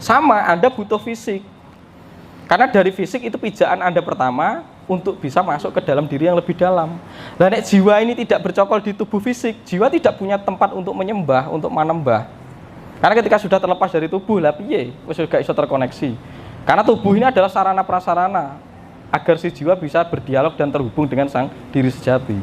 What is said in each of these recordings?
Sama, Anda butuh fisik. Karena dari fisik itu pijaan Anda pertama untuk bisa masuk ke dalam diri yang lebih dalam. Nah, nek jiwa ini tidak bercokol di tubuh fisik, jiwa tidak punya tempat untuk menyembah, untuk manembah. Karena ketika sudah terlepas dari tubuh, lah piye, wis gak iso terkoneksi. Karena tubuh ini adalah sarana prasarana agar si jiwa bisa berdialog dan terhubung dengan sang diri sejati.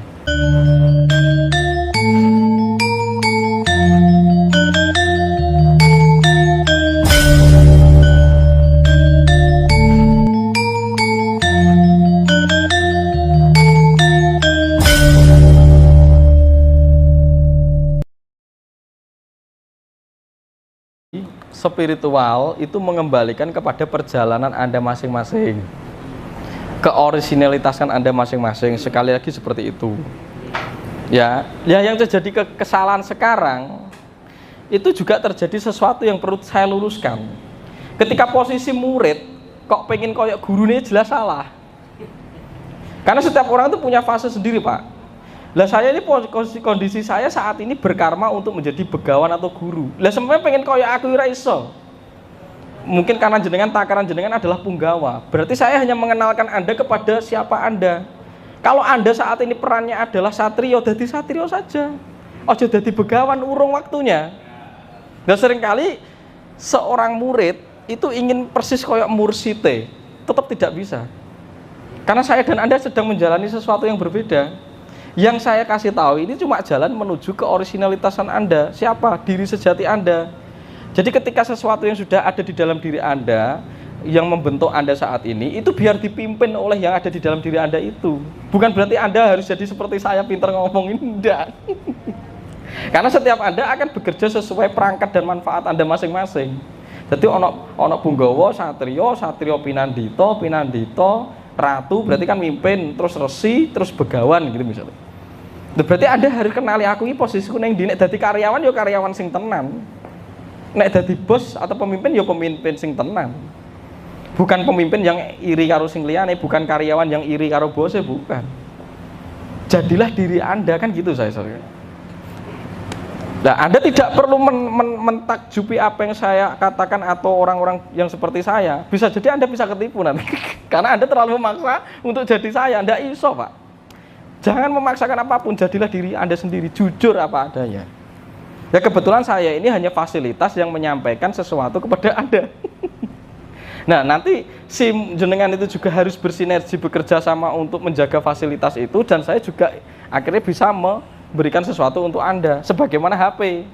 Spiritual itu mengembalikan kepada perjalanan Anda masing-masing, keorisinalitasan Anda masing-masing. Sekali lagi seperti itu. Ya yang terjadi kesalahan sekarang itu juga terjadi sesuatu yang perlu saya luruskan. Ketika posisi murid kok pengen koyok gurunya, jelas salah. Karena setiap orang itu punya fase sendiri, Pak. Lah saya ini kondisi saya saat ini berkarma untuk menjadi begawan atau guru. Lah sebenarnya pengen koyo aku ora iso. Mungkin karena jenengan takaran jenengan adalah punggawa. Berarti saya hanya mengenalkan Anda kepada siapa Anda. Kalau Anda saat ini perannya adalah satrio, jadi satrio saja. Ojo jadi begawan, urung waktunya. Nah seringkali seorang murid itu ingin persis koyo mursite, tetap tidak bisa. Karena saya dan Anda sedang menjalani sesuatu yang berbeda. Yang saya kasih tahu ini cuma jalan menuju ke orisinalitasan Anda. Siapa? Diri sejati Anda. Jadi ketika sesuatu yang sudah ada di dalam diri Anda, yang membentuk Anda saat ini, itu biar dipimpin oleh yang ada di dalam diri Anda itu. Bukan berarti Anda harus jadi seperti saya, pintar ngomongin, enggak. Karena setiap Anda akan bekerja sesuai perangkat dan manfaat Anda masing-masing. Jadi ono punggawa, satrio pinandito, ratu, berarti kan mimpin, terus resi, terus begawan gitu misalnya. Berarti Anda harus kenali aku ini posisiku neng di nek dadi karyawan ya karyawan sing tenan. Nek dadi bos atau pemimpin ya pemimpin sing tenan. Bukan pemimpin yang iri karo sing liyane, bukan karyawan yang iri karo bosnya, bukan. Jadilah diri Anda, kan gitu saya sorry. Nah, Anda tidak perlu mentakjubi apa yang saya katakan atau orang-orang yang seperti saya. Bisa jadi Anda bisa ketipu nanti. Karena Anda terlalu memaksa untuk jadi saya. Anda iso, Pak. Jangan memaksakan apapun, jadilah diri Anda sendiri, jujur apa adanya. Ya kebetulan saya ini hanya fasilitas yang menyampaikan sesuatu kepada Anda. Nah, nanti si jenengan itu juga harus bersinergi bekerja sama untuk menjaga fasilitas itu, dan saya juga akhirnya bisa berikan sesuatu untuk Anda, sebagaimana HP.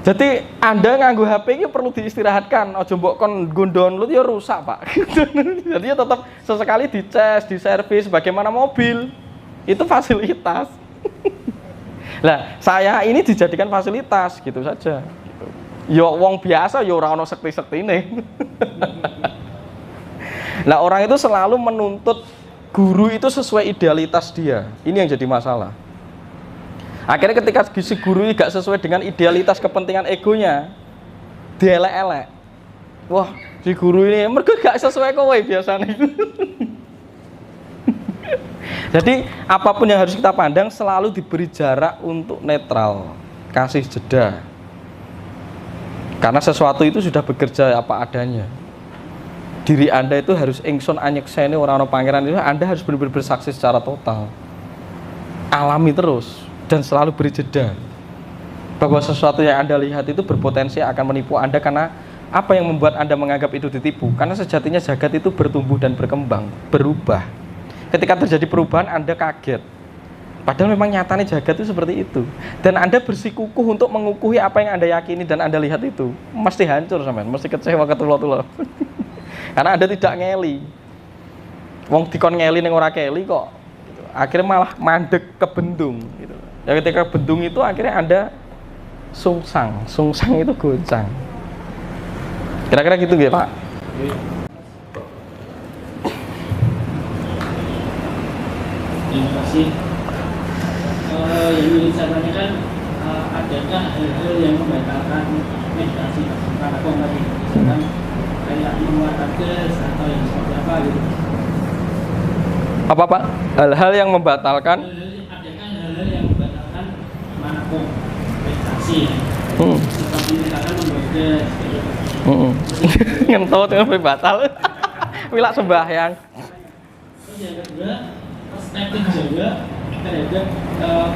Jadi Anda nganggo HP ini perlu diistirahatkan, ojo mbok kon nggo download ya rusak, Pak. Jadi ya tetap sesekali dicas, diservis sebagaimana mobil. Itu fasilitas. Lah, saya ini dijadikan fasilitas gitu saja. Yo wong biasa yo ora ono sekti-sektine. Nah, orang itu selalu menuntut guru itu sesuai idealitas dia. Ini yang jadi masalah. Akhirnya ketika si guru ini gak sesuai dengan idealitas kepentingan egonya, dielek-elek. Wah, si guru ini mergo gak sesuai kowe biasanya. Jadi apapun yang harus kita pandang selalu diberi jarak untuk netral, kasih jeda. Karena sesuatu itu sudah bekerja apa adanya. Diri Anda itu harus ingsun anyekseni orang-orang pangeran itu, Anda harus benar-benar bersaksi secara total. Alami terus dan selalu beri jeda. Bahwa sesuatu yang Anda lihat itu berpotensi akan menipu Anda, karena apa yang membuat Anda menganggap itu ditipu? Karena sejatinya jagat itu bertumbuh dan berkembang, berubah. Ketika terjadi perubahan Anda kaget. Padahal memang nyatanya jagat itu seperti itu. Dan Anda bersikukuh untuk mengukuhi apa yang Anda yakini dan Anda lihat itu. Mesti hancur sampean, mesti kecewa ketula-tula. Karena Anda tidak ngeli. Wong dikon ngeli ning ora keli kok. Akhirnya malah mandek ke bendung gitu. Ya ketika bendung itu akhirnya Anda sungsang itu goncang. Kira-kira gitu nggih, Pak? Terima kasih. Yang ingin saya tanyakan, adakah hal-hal yang membatalkan meditasi para kongres, misalkan kayak mengeluarkan gas atau yang seperti apa gitu? Apa Pak? Hal-hal yang membatalkan? Adakah hal-hal yang membatalkan manapun meditasi? Seperti misalkan membuat Ya, Ngentut sampai batal. Wilak sembahyang. terus yang kedua, perspektif jaga terhadap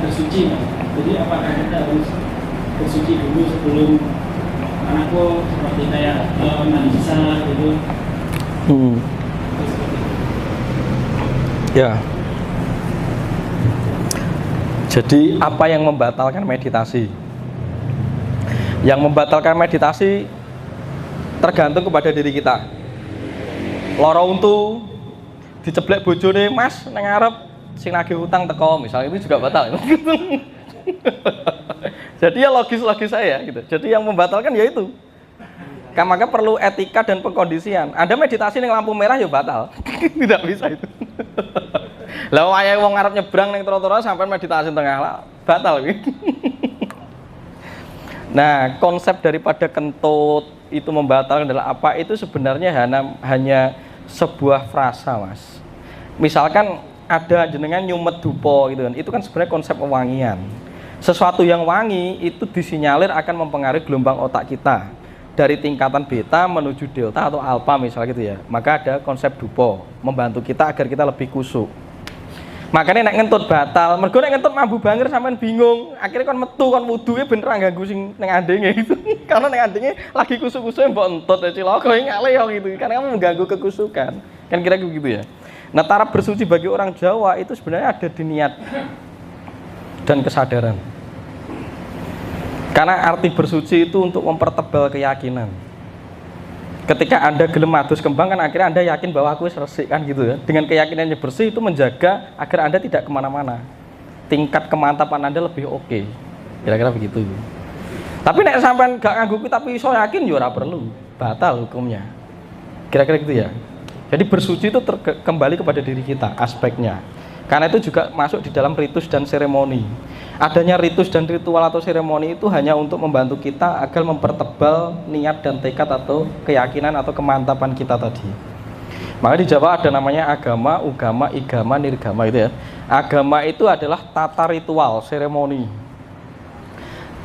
bersuci, Mas. Jadi apakah kita harus bersuci dulu sebelum anakku seperti kayak mandi besar gitu? Ya. Jadi apa yang membatalkan meditasi? Yang membatalkan meditasi tergantung kepada diri kita. Loro untu diceblek bojone, Mas, nang ngarep sing nagih utang teko, misalnya itu juga batal. Jadi ya logis-logis saya gitu. Jadi yang membatalkan ya itu. Maka perlu etika dan pengkondisian. Ada meditasi ning lampu merah ya batal. Tidak bisa itu. Lah wayahe wong arep nyebrang ning trotoar sampai meditasi tengah lah, batal gitu. Nah, konsep daripada kentut itu membatalkan adalah apa? Itu sebenarnya hanya sebuah frasa, Mas. Misalkan ada jenengan nyumet dupo gitu kan. Itu kan sebenarnya konsep wewangian. Sesuatu yang wangi itu disinyalir akan mempengaruhi gelombang otak kita dari tingkatan beta menuju delta atau alpha misalnya gitu ya. Maka ada konsep dupo membantu kita agar kita lebih kusuk. Makanya nek ngentut batal, mergo nek ngentut mambu banger sampean bingung. Akhirnya kon metu kon wuduke bener ganggu sing ning andenge gitu. Karena ning andenge lagi kusuk-kusuk mbok entut ya cilaka ngale yo gitu. Karena kamu mengganggu kekusukan. Kan kira gitu ya. Nah, taraf bersuci bagi orang Jawa itu sebenarnya ada di niat dan kesadaran. Karena arti bersuci itu untuk mempertebal keyakinan. Ketika Anda gelem adus kembang kan akhirnya Anda yakin bahwa aku resik kan gitu ya. Dengan keyakinannya bersih itu menjaga agar Anda tidak kemana-mana. Tingkat kemantapan Anda lebih oke. Kira-kira begitu. Tapi nek sampean gak nganggo tapi iso yakin ya ora perlu. Batal hukumnya. Kira-kira gitu ya. Jadi bersuci itu kembali kepada diri kita aspeknya. Karena itu juga masuk di dalam ritus dan seremoni. Adanya ritus dan ritual atau seremoni itu hanya untuk membantu kita agar mempertebal niat dan tekad atau keyakinan atau kemantapan kita tadi. Maka di Jawa ada namanya agama, ugama, igama, nirgama itu ya. Agama itu adalah tata ritual, seremoni.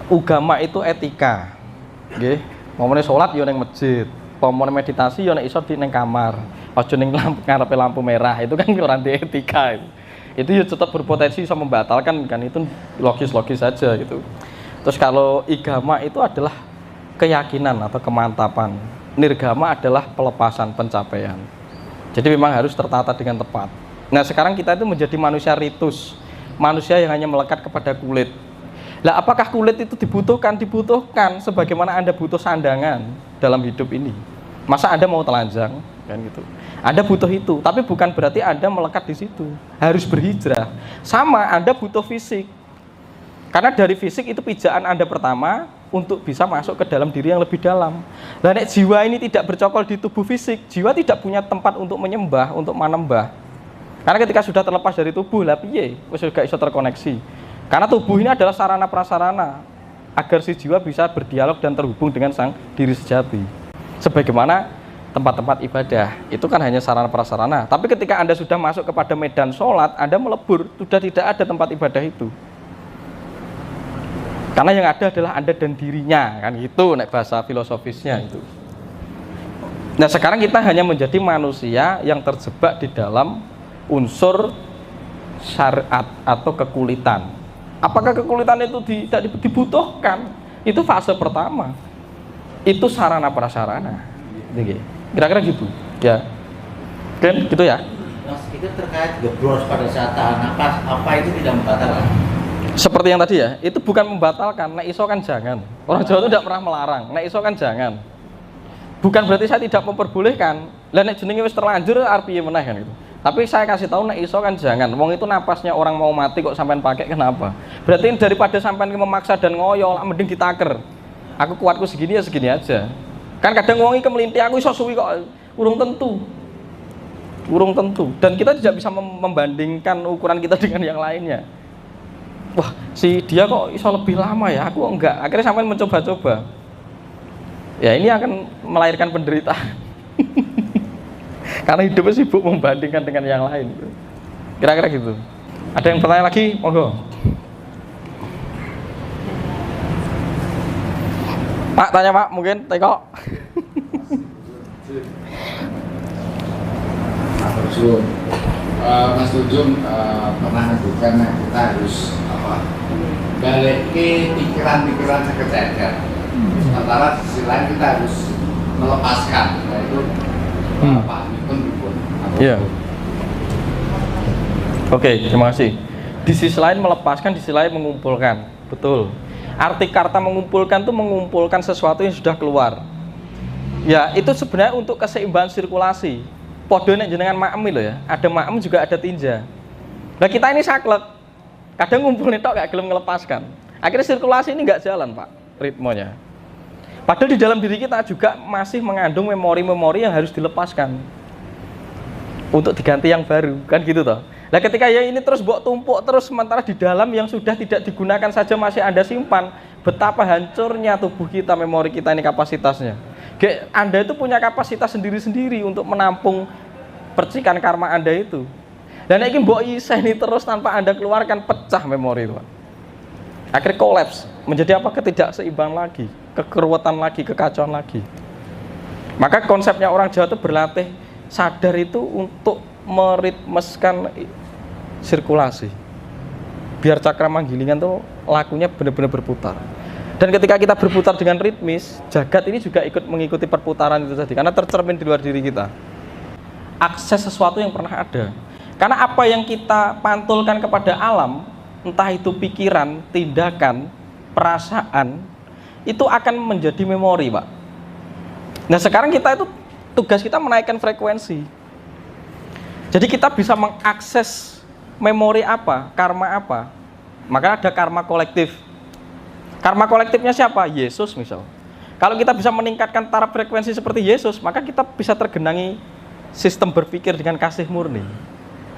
Ugama itu etika. Nggih, momone salat yo ning masjid, momone meditasi yo nek iso di ning kamar. Aja ning ngarepe lampu merah, itu kan ora di etika. Itu ya tetap berpotensi bisa membatalkan kan, itu logis-logis saja gitu. Terus kalau igama itu adalah keyakinan atau kemantapan, nirgama adalah pelepasan, pencapaian. Jadi memang harus tertata dengan tepat. Nah sekarang kita itu menjadi manusia ritus, manusia yang hanya melekat kepada kulit. Lah apakah kulit itu dibutuhkan? Dibutuhkan, sebagaimana Anda butuh sandangan dalam hidup ini. Masa Anda mau telanjang kan gitu? Anda butuh itu, tapi bukan berarti Anda melekat di situ. Harus berhijrah. Sama, Anda butuh fisik. Karena dari fisik itu pijaan Anda pertama untuk bisa masuk ke dalam diri yang lebih dalam. Lah nek jiwa ini tidak bercokol di tubuh fisik, jiwa tidak punya tempat untuk menyembah, untuk manembah. Karena ketika sudah terlepas dari tubuh, lah piye? Wis gak iso terkoneksi. Karena tubuh ini adalah sarana prasarana agar si jiwa bisa berdialog dan terhubung dengan sang diri sejati. Sebagaimana tempat-tempat ibadah itu kan hanya sarana prasarana. Tapi ketika Anda sudah masuk kepada medan sholat, Anda melebur, sudah tidak ada tempat ibadah itu. Karena yang ada adalah Anda dan dirinya, kan gitu nek bahasa filosofisnya itu. Nah sekarang kita hanya menjadi manusia yang terjebak di dalam unsur syariat atau kekulitan. Apakah kekulitan itu tidak dibutuhkan? Itu fase pertama. Itu sarana prasarana. Kira-kira gitu ya kan gitu ya. Mas, itu terkait gebros pada saat tahan napas, apa itu tidak membatalkan? Seperti yang tadi ya, itu bukan membatalkan. Nek iso kan jangan. Orang Jawa itu tidak pernah melarang. Nek iso kan jangan. Bukan berarti saya tidak memperbolehkan. Lah nek jenenge wis terlanjur arep piye meneh kan gitu. Tapi saya kasih tahu nek iso kan jangan. Wong itu napasnya orang mau mati kok sampean pakai, kenapa? Berarti daripada sampean memaksa dan ngoyo, mending ditaker. Aku kuatku segini ya segini aja. Kan kadang wong iki kemelinti aku iso suwi kok, urung tentu. Urung tentu. Dan kita tidak bisa membandingkan ukuran kita dengan yang lainnya. Wah, si dia kok iso lebih lama ya, aku enggak. Akhirnya sampai mencoba-coba. Ya ini akan melahirkan penderitaan. Karena hidupnya sibuk membandingkan dengan yang lain. Kira-kira gitu. Ada yang bertanya lagi? Monggo. Pak, tanya Pak, mungkin teko. Mas Tujung pernah menyebutkan kita harus balik ke pikiran-pikiran sekecil. Sementara di sisi lain kita harus melepaskan, yaitu Pak Mikun pun. Iya. Oke, terima kasih. Di sisi lain melepaskan, di sisi lain mengumpulkan. Betul. Arti kata mengumpulkan itu mengumpulkan sesuatu yang sudah keluar. Ya, itu sebenarnya untuk keseimbangan sirkulasi. Podo nek jenengan maem lho ya. Ada maem juga ada tinja. Nah, kita ini saklek. Kadang ngumpulin tok gak gelem melepaskan. Akhirnya sirkulasi ini nggak jalan, Pak, ritmenya. Padahal di dalam diri kita juga masih mengandung memori-memori yang harus dilepaskan untuk diganti yang baru, kan gitu toh. Nah, ketika ya ini terus mbok tumpuk terus sementara di dalam yang sudah tidak digunakan saja masih Anda simpan, betapa hancurnya tubuh kita, memori kita ini kapasitasnya. Anda itu punya kapasitas sendiri-sendiri untuk menampung percikan karma Anda itu. Dan ini mbok iseni terus tanpa Anda keluarkan, pecah memori itu, Pak. Akhirnya kolaps, menjadi apa? Ketidakseimbangan lagi, kekeruwetan lagi, kekacauan lagi. Maka konsepnya orang Jawa itu berlatih sadar itu untuk meritmeskan sirkulasi. Biar cakra manggilingan tuh lakunya benar-benar berputar. Dan ketika kita berputar dengan ritmis, jagat ini juga ikut mengikuti perputaran itu tadi, karena tercermin di luar diri kita. Akses sesuatu yang pernah ada. Karena apa yang kita pantulkan kepada alam, entah itu pikiran, tindakan, perasaan, itu akan menjadi memori, Pak. Nah, sekarang kita itu tugas kita menaikkan frekuensi. Jadi kita bisa mengakses memori apa, karma apa. Maka ada karma kolektif. Karma kolektifnya siapa? Yesus misal. Kalau kita bisa meningkatkan taraf frekuensi seperti Yesus, maka kita bisa tergenangi sistem berpikir dengan kasih murni.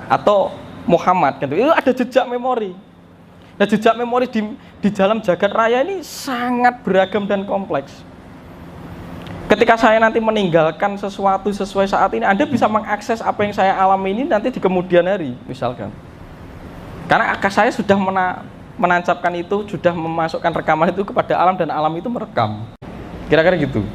Atau Muhammad, kan? Itu ada jejak memori. Nah, jejak memori di dalam jagat raya ini sangat beragam dan kompleks. Ketika saya nanti meninggalkan sesuatu sesuai saat ini, Anda bisa mengakses apa yang saya alami ini nanti di kemudian hari, misalkan. Karena saya sudah menancapkan itu, sudah memasukkan rekaman itu kepada alam dan alam itu merekam. Kira-kira gitu.